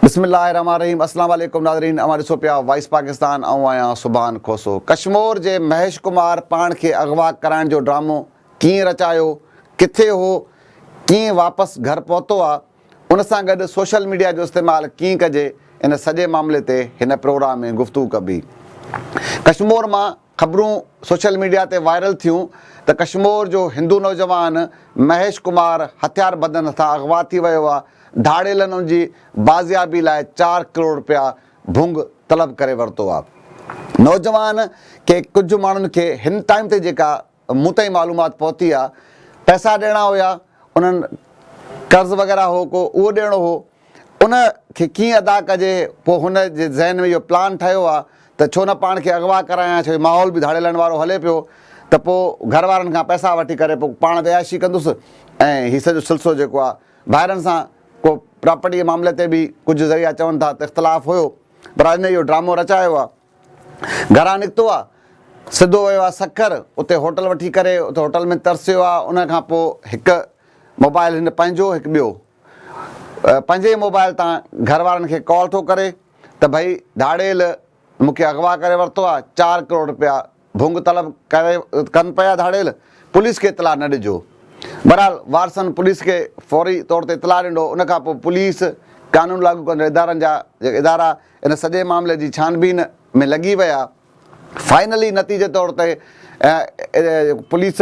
बिस्मिल्लाहिर्रहमानिर्रहीम। अस्सलाम वालेकुम नाज़रीन। हमारे सो पिया वॉइस पाकिस्तान ऐं आहियां सुभान खोसो। कश्मीर जे महेश कुमार पाण खे अगवा कराइण जो ड्रामो कीअं रचायो, किथे हो, कीअं वापसि घर पहुतो आहे, उन सां गॾु सोशल मीडिया जो इस्तेमालु कीअं कजे, इन सॼे मामले ते हिन प्रोग्राम में गुफ़्तगू कबी। कश्मीर मां ख़बरूं सोशल मीडिया ते वायरल थियूं त कश्मीर जो हिंदू नौजवान महेश कुमार हथियार बदन सां अगवा थी वियो आहे। धाड़ेलनि उनजी बाज़ियाबी लाइ 4 करोड़ रुपया भुंग तलब करे वरितो आहे। नौजवान खे कुझु माण्हुनि खे हिन टाइम ते जेका मूं ताईं मालूमात पहुती आहे, पैसा ॾियणा हुया, उन्हनि कर्ज़ु वग़ैरह हो को उहो ॾियणो हो, उन खे कीअं अदा कजे। पोइ हुन जे ज़हन में इहो प्लान ठहियो आहे त छो न पाण खे अगवा करायां, छो माहौल बि धाड़ेलनि वारो हले पियो, त पोइ घर वारनि खां पैसा वठी करे पोइ पाण ते ऐशी कंदुसि ऐं हीउ सॼो सिलसिलो जेको आहे ॿाहिरनि सां को प्रॉपर्टी जे मामले ते बि कुझु ज़रिया चवनि था त इख़्तिलाफ़ु हुयो, पर हिन इहो ड्रामो रचायो आहे। घरां निकितो आहे, सिधो वियो आहे सखर, उते होटल वठी करे उते होटल में तरसियो आहे। उन खां पोइ हिकु मोबाइल हिन पंहिंजो, हिकु ॿियो पंहिंजे मोबाइल तां घर वारनि खे कॉल थो करे त भई धाड़ेल मूंखे अगवा करे वरितो आहे, 4 करोड़ रुपया भुंग तलब करे कनि पिया धाड़ेल, पुलिस खे इतला न ॾिजो। बहरहाल वारसनि पुलिस खे फौरी तौर ते इतला ॾिनो। उनखां पोइ पुलिस कानून लागू कंदड़ इदारनि जा जेके इदारा इन सॼे मामले जी छानबीन में लॻी विया। फाइनली नतीजे तौर ते पुलिस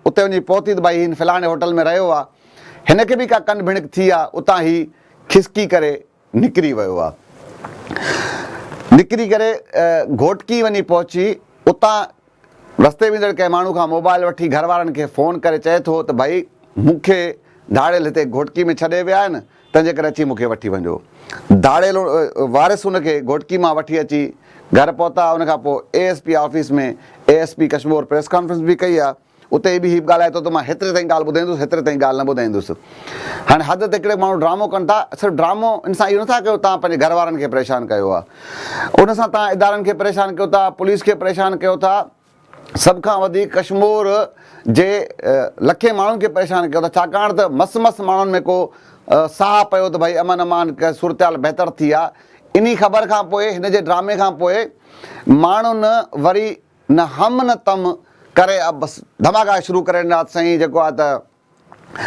उते वञी पहुती त भई हिन फलाणे होटल में रहियो आहे, हिन खे बि का कन भिणक थी आहे, उतां ई खिसकी करे निकिरी वियो आहे। निकिरी करे घोटकी वञी पहुची, उतां रस्ते वेंदड़ कंहिं माण्हू खां मोबाइल वठी घर वारनि खे फ़ोन करे चए थो त भई मूंखे धाड़ेल हिते घोटकी में छॾे विया आहिनि, तंहिंजे करे अची मूंखे वठी वञो। धाड़ेल वारिस हुनखे घोटकी मां वठी अची घर पहुता। उनखां पोइ ASP ऑफिस में ASP कश्मीर प्रेस कॉन्फ्रेंस बि कई आहे। उते बि हीउ ॻाल्हाए थो त मां हेतिरे ताईं ॻाल्हि ॿुधाईंदुसि, हेतिरे ताईं ॻाल्हि न ॿुधाईंदुसि। हाणे हद ते हिकिड़े माण्हू ड्रामो कनि था। सिर्फ़ु ड्रामो इन सां इहो नथा कयो तव्हां पंहिंजे घर वारनि खे परेशान कयो आहे, उन सां तव्हां इदारनि खे परेशान कयो था, पुलिस खे परेशान कयो था, सभ खां वधीक कश्मीर जे लखे माण्हुनि खे परेशान कयो था। छाकाणि त मस माण्हुनि में को साह पियो त भई अमन अमान सूरत बहितर थी आहे। इन ख़बर खां पोइ, हिन जे ड्रामे खां पोइ माण्हुनि वरी न हम न तम करे बसि धमाका शुरू करे ॾिना। साईं जेको आहे त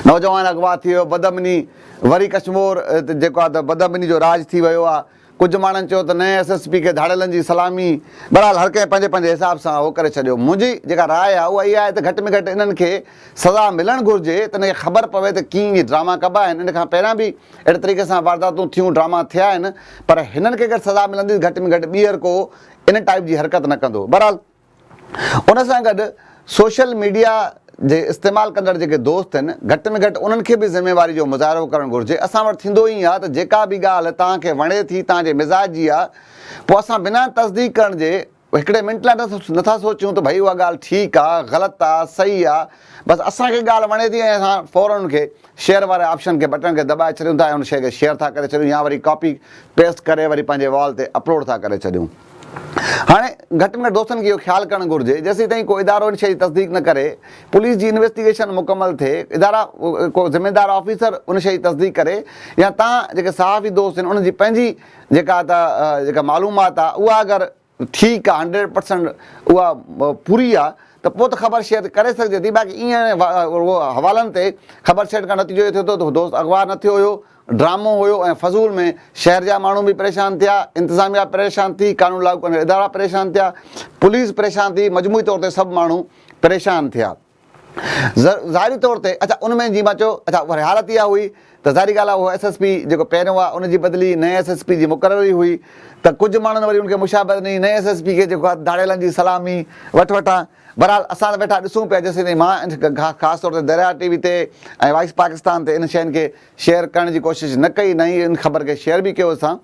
नौजवान अगवा थी वियो, बदअमनी वरी कश्मीर जेको आहे त बदअमनी जो राज थी वियो आहे। कुझु माण्हुनि चयो त नए SSP खे धाड़ेलनि जी सलामी। बहरहाल हर कंहिं पंहिंजे पंहिंजे हिसाब सां उहो करे छॾियो। मुंहिंजी जेका राय आहे उहा इहा आहे त घटि में घटि इन्हनि खे सज़ा मिलणु घुरिजे, त हिनखे ख़बर पवे त कीअं इहे ड्रामा कबा आहिनि। इन खां पहिरियां बि अहिड़े तरीक़े सां वारदातूं थियूं, ड्रामा थिया आहिनि, पर हिननि खे अगरि सज़ा मिलंदी घटि में घटि ॿीहर को इन टाइप जी हरकत न कंदो। बहरहाल उन सां गॾु सोशल मीडिया जे इस्तेमालु कंदड़ जेके दोस्त आहिनि, घटि में घटि उन्हनि खे बि ज़िमेवारी जो मुज़ाहिरो करणु घुरिजे। असां वटि थींदो ई आहे त जेका बि ॻाल्हि तव्हांखे वणे थी, तव्हांजे मिज़ाज जी आहे, पोइ असां बिना तस्दीक करण जे हिकिड़े मिंट लाइ नथा सोचूं त भई उहा ॻाल्हि ठीकु आहे, ग़लति आहे, सही आहे। बसि असांखे ॻाल्हि वणे थी ऐं असां फौरन खे शेयर वारे ऑप्शन खे बटन खे दॿाए छॾियूं था ऐं उन शइ खे शेयर था करे छॾियूं, या वरी कॉपी पेस्ट करे वरी पंहिंजे वॉल ते अपलोड था करे छॾियूं। हाणे घटि में घटि दोस्तनि खे इहो ख़्यालु करणु घुरिजे, जेसीं ताईं को इदारो इन शइ जी तस्दीक न करे, पुलिस जी इन्वेस्टिगेशन मुकमल थिए, इदारा को ज़िमेदार ऑफिसर उन शइ जी तस्दीक करे, या तव्हां जेके सहाफ़ी दोस्त आहिनि उन्हनि जी पंहिंजी जेका मालूमात आहे उहा अगरि ठीकु आहे, 100% उहा पूरी आहे, त पोइ त ख़बर शेयर करे सघिजे थी। बाक़ी ईअं उहो हवालनि ते ख़बर शेयर खां नतीजो इहो थिए थो त दोस्त अगवा न थियो हुयो, ड्रामो हुयो, ऐं फज़ूल में शहर जा माण्हू बि परेशान थिया, इंतिज़ामिया परेशान थी, कानून लागू कंदड़ इदारा परेशान थिया, पुलिस परेशान थी, मजमूई तौर ते सभु माण्हू परेशान थिया। ज़ाहिरी तौर ते अच्छा उनमें जीअं मां चयो, अच्छा वरी हालत इहा हुई त ज़ाहिरी ॻाल्हि आहे उहो SSP जेको पहिरियों आहे उनजी बदिली नए SSP जी मुक़ररी हुई, त कुझु माण्हुनि वरी उनखे मुशाबत ॾिनी, नए SSP खे जेको आहे धाड़ेलनि जी सलामी वठां। बहरहाल असां त वेठा ॾिसूं पिया, जेसीं ताईं मां ख़ासि तौर ते दरिया TV ते ऐं वॉइस पाकिस्तान ते इन शयुनि खे शेयर करण जी कोशिशि न कई, न ई इन ख़बर खे शेयर बि कयो असां।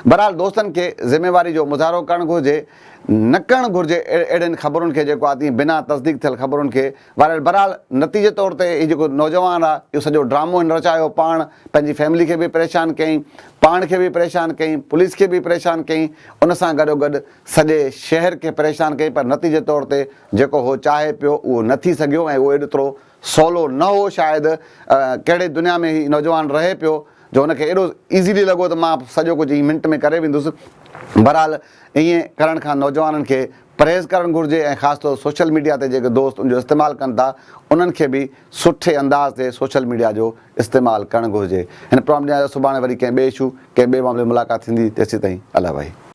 बहरहाल दोस्तनि खे ज़िमेवारी जो मुज़ाहिरो करणु घुरिजे, न करणु घुरिजे अहिड़ियुनि ख़बरुनि खे जेको आहे तीअं बिना तस्दीक थियल ख़बरुनि खे वायरल। बहरहाल नतीजे तौर ते हीउ जेको नौजवान आहे, इहो सॼो ड्रामो हिन रचायो, पाण पंहिंजी फैमिली खे बि परेशान कयईं, पाण खे बि परेशान कयईं, पुलिस खे बि परेशान कयईं, उन सां गॾोगॾु सॼे शहर खे परेशान कयईं। पर नतीजे तौर ते जेको उहो चाहे पियो उहो न थी सघियो, ऐं उहो एॾो सवलो न हो शायदि। कहिड़े दुनिया में ही नौजवान रहे पियो जो हुनखे एॾो ईज़ीली लॻो त मां सॼो कुझु ई मिंट में करे वेंदुसि। बहरहाल ईअं करण खां नौजवाननि खे परहेज़ करणु घुरिजे ऐं ख़ासि तौर सोशल मीडिया ते जेके दोस्त उनजो इस्तेमालु कनि था उन्हनि खे बि सुठे अंदाज़ ते सोशल मीडिया जो इस्तेमालु करणु घुरिजे। हिन प्रोग्राम ॾियां सुभाणे वरी कंहिं ॿिए इशू कंहिं ॿिए मामले मुलाक़ात थींदी। तेसीं ताईं अला भाई।